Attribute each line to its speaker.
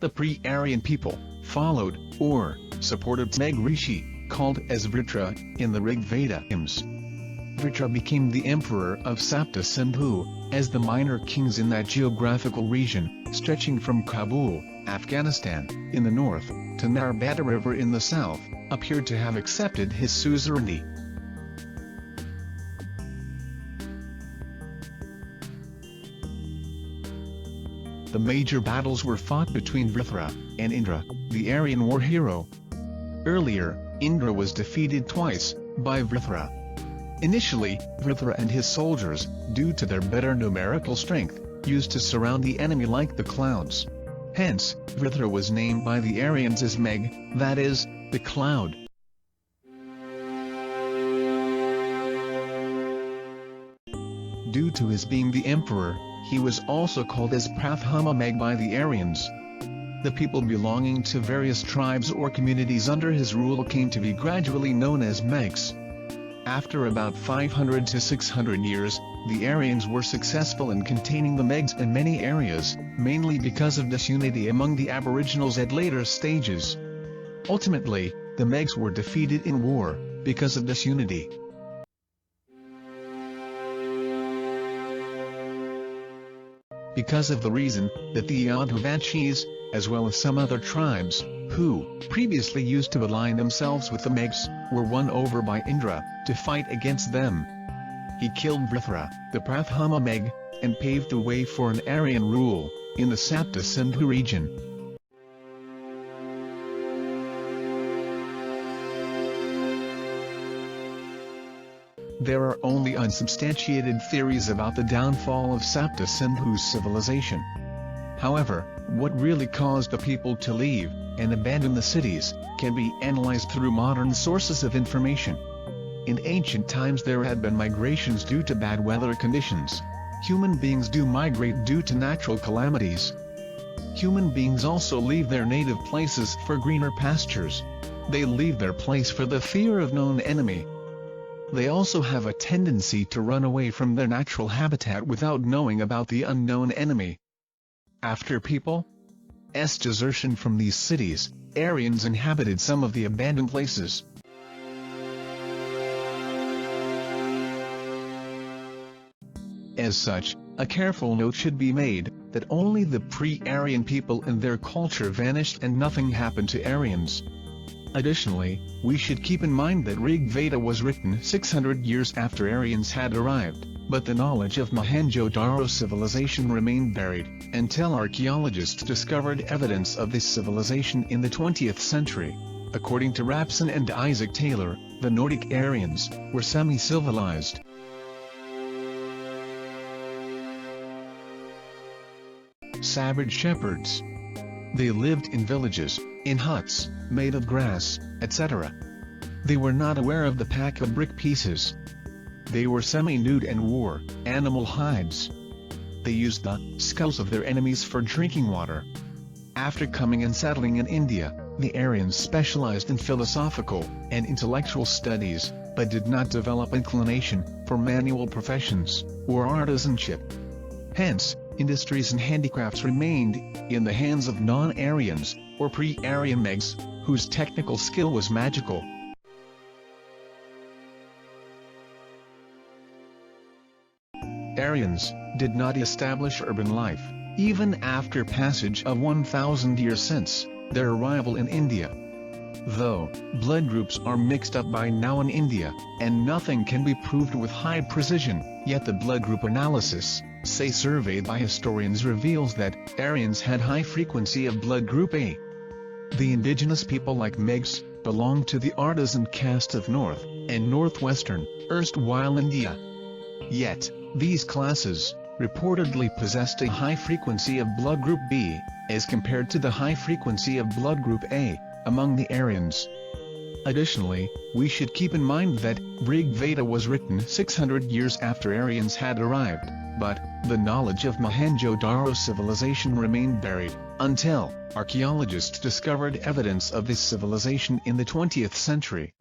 Speaker 1: The pre-Aryan people followed, or supported Megh Rishi, called as Vritra, in the Rig Veda hymns. Vritra became the emperor of Sapta Sindhu, as the minor kings in that geographical region, stretching from Kabul, Afghanistan, in the north, to Narbada River in the south, appeared to have accepted his suzerainty. The major battles were fought between Vritra and Indra, the Aryan war hero. Earlier, Indra was defeated twice by Vritra. Initially, Vritra and his soldiers, due to their better numerical strength, used to surround the enemy like the clouds. Hence, Vritra was named by the Aryans as Megh, that is, the cloud. Due to his being the emperor, he was also called as Prathama Megh by the Aryans. The people belonging to various tribes or communities under his rule came to be gradually known as Meghs. After about 500 to 600 years, the Aryans were successful in containing the Meghs in many areas, mainly because of disunity among the aboriginals at later stages. Ultimately, the Meghs were defeated in war, because of disunity. Because of the reason that the Yaduvachis, as well as some other tribes, who previously used to align themselves with the Meghs, were won over by Indra to fight against them. He killed Vritra, the Prathama Megh, and paved the way for an Aryan rule in the Sapta Sindhu region. There are only unsubstantiated theories about the downfall of Sapta Sindhu's civilization. However, what really caused the people to leave and abandon the cities can be analyzed through modern sources of information. In ancient times there had been migrations due to bad weather conditions. Human beings do migrate due to natural calamities. Human beings also leave their native places for greener pastures. They leave their place for the fear of known enemy. They also have a tendency to run away from their natural habitat without knowing about the unknown enemy. After people's desertion from these cities, Aryans inhabited some of the abandoned places. As such, a careful note should be made that only the pre-Aryan people and their culture vanished and nothing happened to Aryans. Additionally, we should keep in mind that Rig Veda was written 600 years after Aryans had arrived, but the knowledge of Mohenjo-Daro civilization remained buried, until archaeologists discovered evidence of this civilization in the 20th century. According to Rapson and Isaac Taylor, the Nordic Aryans were semi-civilized. Savage shepherds. They lived in villages, in huts, made of grass, etc. They were not aware of the pack of brick pieces. They were semi-nude and wore animal hides. They used the skulls of their enemies for drinking water. After coming and settling in India, the Aryans specialized in philosophical and intellectual studies, but did not develop inclination for manual professions or artisanship. Hence, industries and handicrafts remained in the hands of non-Aryans, or pre-Aryan Meghs, whose technical skill was magical. Aryans did not establish urban life, even after passage of 1,000 years since their arrival in India. Though blood groups are mixed up by now in India, and nothing can be proved with high precision, yet the blood group analysis, surveyed by historians, reveals that Aryans had high frequency of blood group A. The indigenous people like Meghs belonged to the artisan caste of North and Northwestern, erstwhile India. Yet, these classes reportedly possessed a high frequency of blood group B, as compared to the high frequency of blood group A among the Aryans. Additionally, we should keep in mind that Rig Veda was written 600 years after Aryans had arrived, but the knowledge of Mohenjo-Daro civilization remained buried, until archaeologists discovered evidence of this civilization in the 20th century.